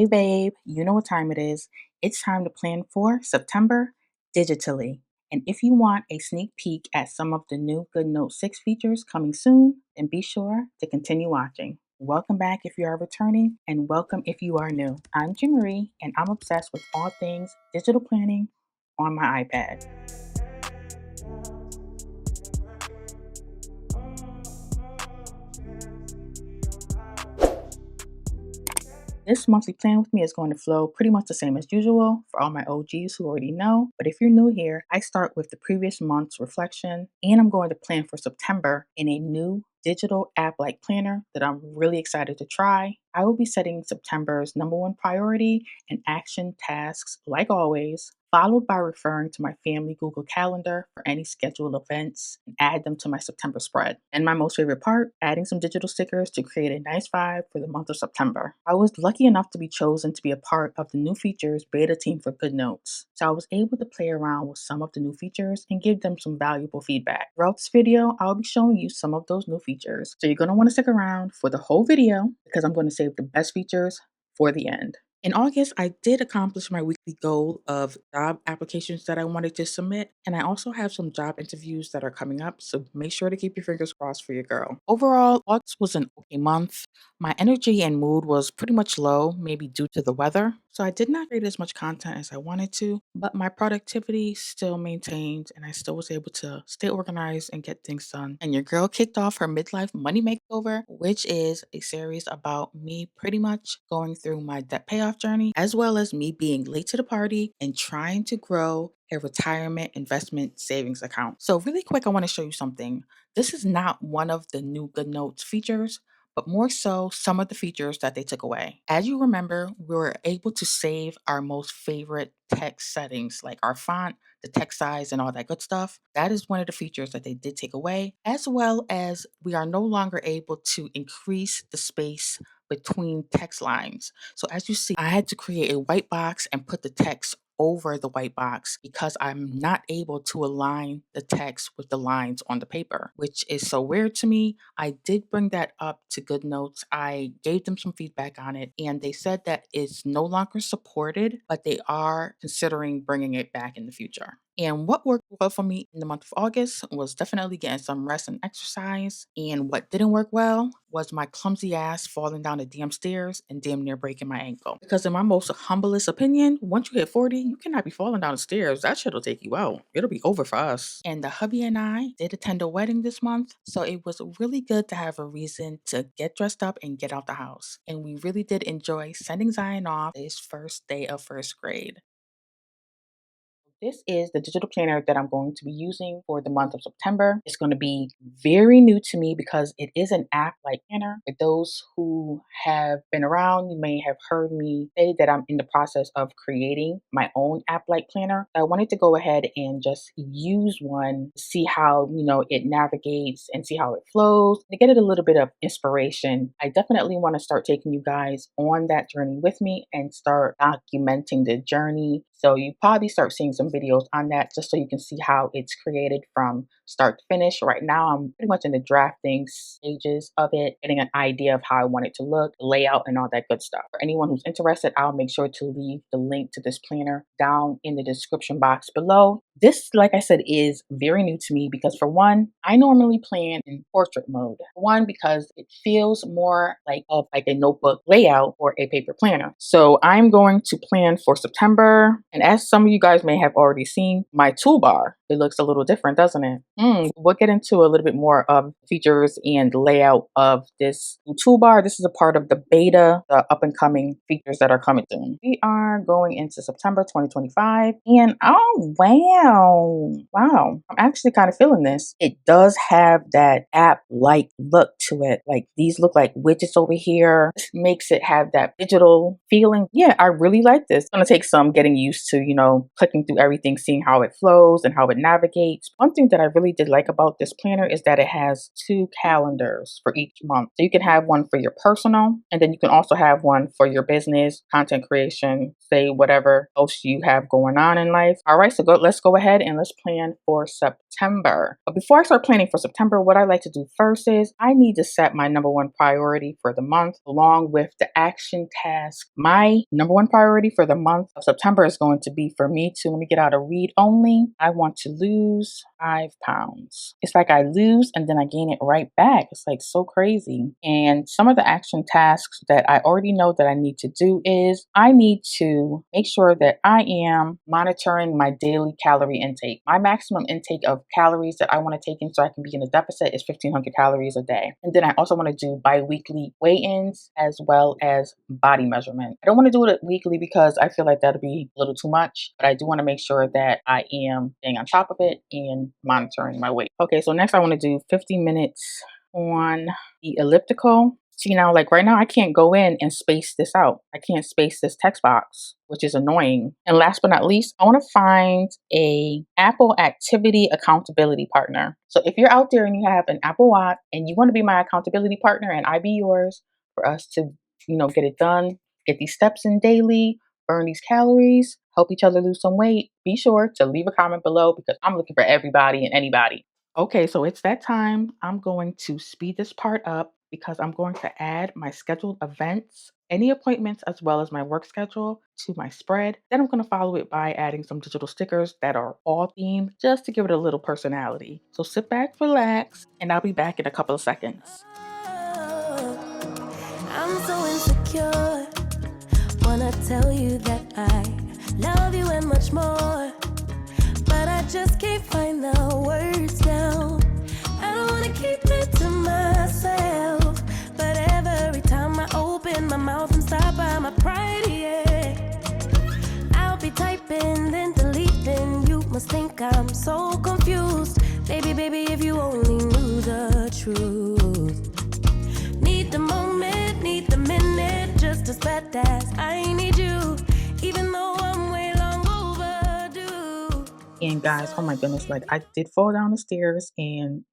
Hey babe, you know what time it is. It's time to plan for September digitally. And if you want a sneak peek at some of the new GoodNote 6 features coming soon, then be sure to continue watching. Welcome back if you are returning, and welcome if you are new. I'm Jean Marie, and I'm obsessed with all things digital planning on my iPad. This monthly plan with me is going to flow pretty much the same as usual for all my OGs who already know. But if you're new here, I start with the previous month's reflection, and I'm going to plan for September in a new digital app like planner that I'm really excited to try. I will be setting September's number one priority and action tasks, like always, followed by referring to my family Google Calendar for any scheduled events and add them to my September spread. And my most favorite part, adding some digital stickers to create a nice vibe for the month of September. I was lucky enough to be chosen to be a part of the new features beta team for GoodNotes, so I was able to play around with some of the new features and give them some valuable feedback. Throughout this video, I'll be showing you some of those new features, so you're going to want to stick around for the whole video because I'm going to save the best features for the end. In August, I did accomplish my weekly goal of job applications that I wanted to submit, and I also have some job interviews that are coming up, so make sure to keep your fingers crossed for your girl. Overall, August was an okay month. My energy and mood was pretty much low, maybe due to the weather, so I did not create as much content as I wanted to, but my productivity still maintained, and I still was able to stay organized and get things done. And your girl kicked off her midlife money makeover, which is a series about me pretty much going through my debt payoff journey, as well as me being late to the party and trying to grow a retirement investment savings account. So really quick, I want to show you something. This is not one of the new GoodNotes features, but more so some of the features that they took away. As you remember, we were able to save our most favorite text settings, like our font, the text size, and all that good stuff. That is one of the features that they did take away, as well as we are no longer able to increase the space between text lines. So as you see, I had to create a white box and put the text over the white box because I'm not able to align the text with the lines on the paper, which is so weird to me. I did bring that up to GoodNotes. I gave them some feedback on it, and they said that it's no longer supported, but they are considering bringing it back in the future. And what worked well for me in the month of August was definitely getting some rest and exercise. And what didn't work well was my clumsy ass falling down the damn stairs and damn near breaking my ankle. Because in my most humblest opinion, once you hit 40, you cannot be falling down the stairs. That shit'll take you out. It'll be over for us. And the hubby and I did attend a wedding this month, so it was really good to have a reason to get dressed up and get out the house. And we really did enjoy sending Zion off his first day of first grade. This is the digital planner that I'm going to be using for the month of September. It's going to be very new to me because it is an app like planner. For those who have been around, you may have heard me say that I'm in the process of creating my own app like planner. I wanted to go ahead and just use one to see how, it navigates and see how it flows, to get it a little bit of inspiration. I definitely want to start taking you guys on that journey with me and start documenting the journey. So you probably start seeing some videos on that just so you can see how it's created from start to finish. Right now, I'm pretty much in the drafting stages of it, getting an idea of how I want it to look, layout, and all that good stuff. For anyone who's interested, I'll make sure to leave the link to this planner down in the description box below. This, like I said, is very new to me because for one, I normally plan in portrait mode. One, because it feels more like a notebook layout or a paper planner. So I'm going to plan for September. And as some of you guys may have already seen, my toolbar, it looks a little different, doesn't it? We'll get into a little bit more of features and layout of this new toolbar. This is a part of the beta, the up and coming features that are coming soon. We are going into September 2025, and oh wow, I'm actually kind of feeling this. It does have that app-like look to it. Like these look like widgets over here. This makes it have that digital feeling. Yeah, I really like this. It's gonna take some getting used to, clicking through everything, seeing how it flows and how it navigates. One thing that I really did like about this planner is that it has 2 calendars for each month. So you can have one for your personal, and then you can also have one for your business, content creation, say whatever else you have going on in life. All right, so let's go go ahead and let's plan for September. But before I start planning for September, what I like to do first is I need to set my number one priority for the month along with the action task. My number one priority for the month of September is going to be for me to, let me get out a read only. I want to lose 5 pounds. It's like I lose and then I gain it right back. It's like so crazy. And some of the action tasks that I already know that I need to do is I need to make sure that I am monitoring my daily calorie intake. My maximum intake of calories that I want to take in so I can be in a deficit is 1,500 calories a day. And then I also want to do bi-weekly weigh-ins as well as body measurement. I don't want to do it weekly because I feel like that'll be a little too much, but I do want to make sure that I am staying on top of it and monitoring my weight. Okay, so next I want to do 50 minutes on the elliptical. See, now, like right now, I can't go in and space this out. I can't space this text box, which is annoying. And last but not least, I want to find a Apple activity accountability partner. So if you're out there and you have an Apple Watch and you want to be my accountability partner and I be yours for us to, get it done, get these steps in daily, burn these calories, help each other lose some weight, be sure to leave a comment below because I'm looking for everybody and anybody. Okay, so it's that time. I'm going to speed this part up because I'm going to add my scheduled events, any appointments, as well as my work schedule to my spread. Then I'm going to follow it by adding some digital stickers that are all themed just to give it a little personality. So sit back, relax, and I'll be back in a couple of seconds. I'm so insecure. Wanna tell you that I love you and much more, but I just can't find the words now. I don't wanna keep it to myself, but every time I open my mouth and stop by my pride, yeah. I'll be typing, then deleting. You must think I'm so confused. Baby, if you only knew the truth. Need the moment, need the minute, just as bad as I need you, even though I'm way long overdue. And guys, oh my goodness, like I did fall down the stairs and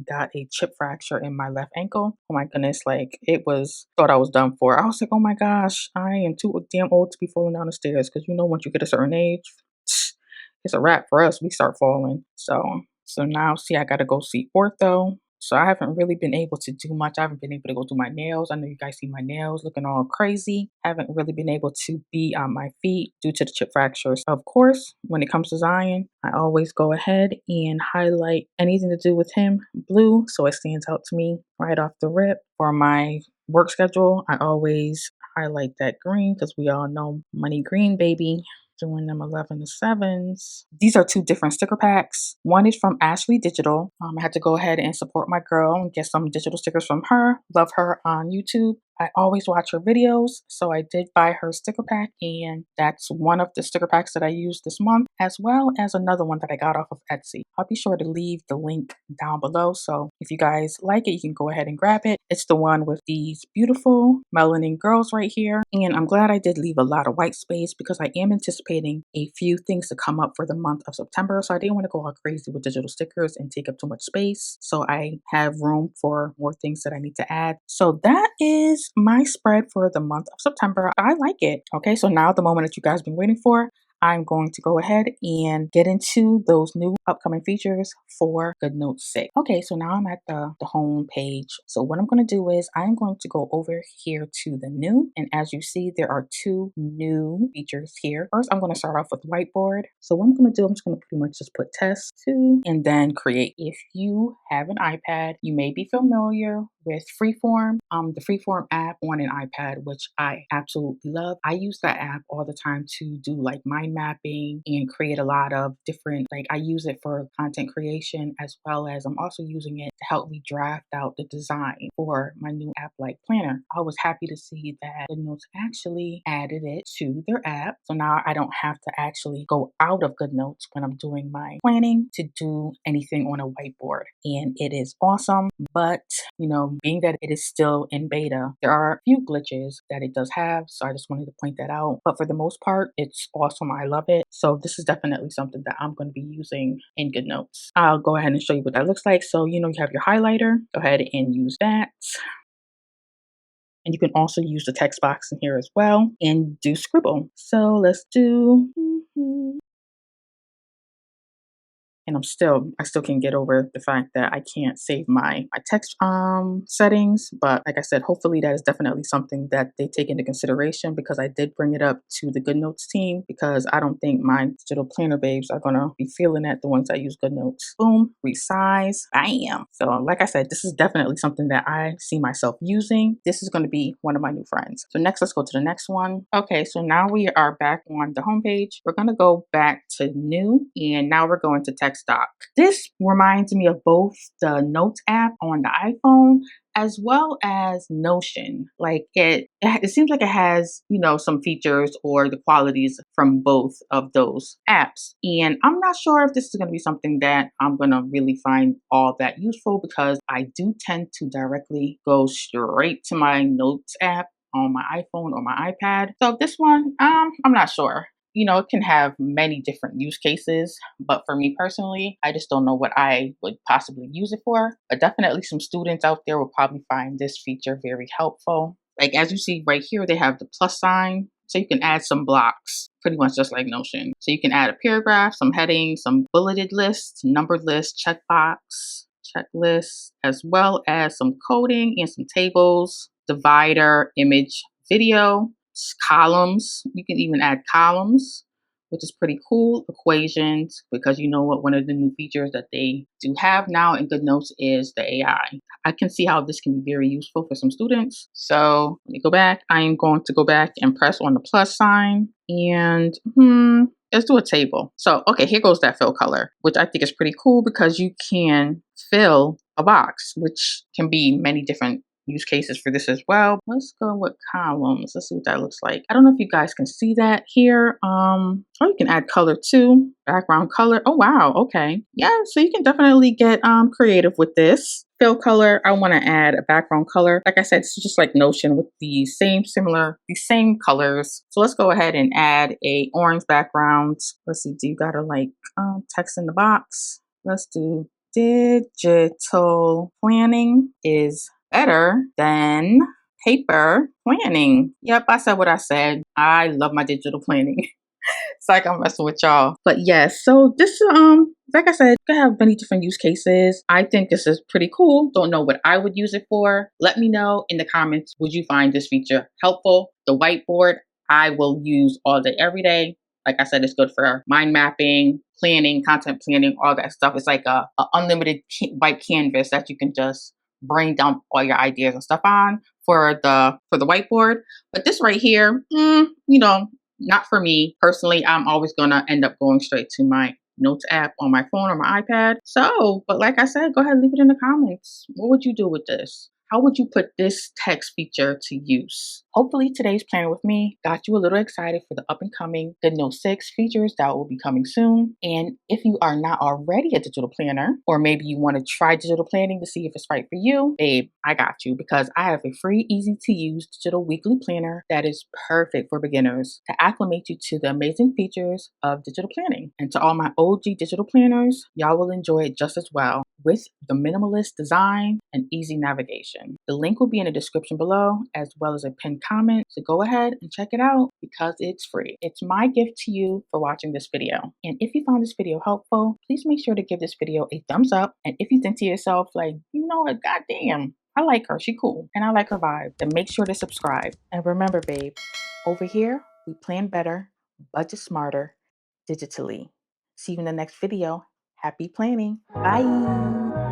got a chip fracture in my left ankle. Oh my goodness, like thought I was done for. I was like, oh my gosh, I am too damn old to be falling down the stairs because once you get a certain age, it's a wrap for us. We start falling. So now see, I gotta go see ortho. So I haven't really been able to do much. I haven't been able to go do my nails. I know you guys see my nails looking all crazy. Haven't really been able to be on my feet due to the chip fractures. Of course, when it comes to Zion, I always go ahead and highlight anything to do with him blue so it stands out to me right off the rip. For my work schedule, I always highlight that green because we all know money green, baby. Doing them 11 to 7s. These are 2 different sticker packs. One is from Ashley Digital. I had to go ahead and support my girl and get some digital stickers from her. Love her on YouTube. I always watch her videos, so I did buy her sticker pack, and that's one of the sticker packs that I used this month, as well as another one that I got off of Etsy. I'll be sure to leave the link down below, so if you guys like it, you can go ahead and grab it. It's the one with these beautiful melanin girls right here, and I'm glad I did leave a lot of white space because I am anticipating a few things to come up for the month of September, so I didn't want to go all crazy with digital stickers and take up too much space, so I have room for more things that I need to add. So that is my spread for the month of September. I like it. Okay, so now the moment that you guys have been waiting for, I'm going to go ahead and get into those new upcoming features for GoodNotes 6. Okay, so now I'm at the home page. So what I'm going to do is I'm going to go over here to the new, and as you see, there are 2 new features here. First, I'm going to start off with whiteboard. So what I'm going to do, I'm just going to pretty much just put test 2 and then create. If you have an iPad, you may be familiar with Freeform, the Freeform app on an iPad, which I absolutely love. I use that app all the time to do like mind mapping and create a lot of different, like I use it for content creation as well as I'm also using it to help me draft out the design for my new app like Planner. I was happy to see that GoodNotes actually added it to their app. So now I don't have to actually go out of GoodNotes when I'm doing my planning to do anything on a whiteboard. And it is awesome, but being that it is still in beta, there are a few glitches that it does have. So I just wanted to point that out. But for the most part, it's awesome. I love it. So this is definitely something that I'm going to be using in GoodNotes. I'll go ahead and show you what that looks like. So, you have your highlighter. Go ahead and use that. And you can also use the text box in here as well and do scribble. So let's do And I still can't get over the fact that I can't save my text settings. But like I said, hopefully that is definitely something that they take into consideration, because I did bring it up to the GoodNotes team, because I don't think my digital planner babes are gonna be feeling that, the ones that use GoodNotes. Boom, resize, bam. So like I said, this is definitely something that I see myself using. This is going to be one of my new friends. So next, let's go to the next one. Okay, so now we are back on the homepage. We're going to go back to new, and now we're going to text doc. This reminds me of both the Notes app on the iPhone as well as Notion. Like it seems like it has, some features or the qualities from both of those apps. And I'm not sure if this is going to be something that I'm going to really find all that useful, because I do tend to directly go straight to my Notes app on my iPhone or my iPad. So this one, I'm not sure. It can have many different use cases, but for me personally, I just don't know what I would possibly use it for. But definitely some students out there will probably find this feature very helpful. Like as you see right here, they have the plus sign. So you can add some blocks, pretty much just like Notion. So you can add a paragraph, some headings, some bulleted lists, numbered lists, checkbox, checklist, as well as some coding and some tables, divider, image, video, columns. You can even add columns, which is pretty cool. Equations, because you know what, one of the new features that they do have now in GoodNotes is the AI. I can see how this can be very useful for some students. So let me go back. I am going to go back and press on the plus sign, and let's do a table. So, okay, here goes that fill color, which I think is pretty cool, because you can fill a box, which can be many different use cases for this as well. Let's go with columns. Let's see what that looks like. I don't know if you guys can see that here. Oh, you can add color too. Background color. Oh wow. Okay. Yeah. So you can definitely get creative with this. Fill color. I want to add a background color. Like I said, it's just like Notion with the same colors. So let's go ahead and add a orange background. Let's see. Do you gotta like text in the box? Let's do digital planning is better than paper planning. Yep, I said what I said. I love my digital planning. It's like I'm messing with y'all. But yes, so this like I said, you can have many different use cases. I think this is pretty cool. Don't know what I would use it for. Let me know in the comments, would you find this feature helpful? The whiteboard, I will use all day, every day. Like I said, it's good for mind mapping, planning, content planning, all that stuff. It's like a unlimited white canvas that you can just brain dump all your ideas and stuff on for the whiteboard. But this right here, not for me personally. I'm always gonna end up going straight to my Notes app on my phone or my iPad. So, but like I said, go ahead and leave it in the comments. What would you do with this? How would you put this text feature to use? Hopefully today's Planner with Me got you a little excited for the up and coming GoodNotes 6 features that will be coming soon. And if you are not already a digital planner, or maybe you want to try digital planning to see if it's right for you, babe, I got you, because I have a free, easy to use digital weekly planner that is perfect for beginners to acclimate you to the amazing features of digital planning. And to all my OG digital planners, y'all will enjoy it just as well, with the minimalist design and easy navigation. The link will be in the description below, as well as a pinned comment. So go ahead and check it out, because it's free. It's my gift to you for watching this video. And if you found this video helpful, please make sure to give this video a thumbs up. And if you think to yourself, like, you know what, goddamn, I like her, she cool, and I like her vibe, then make sure to subscribe. And remember, babe, over here, we plan better, budget smarter, digitally. See you in the next video. Happy planning. Bye.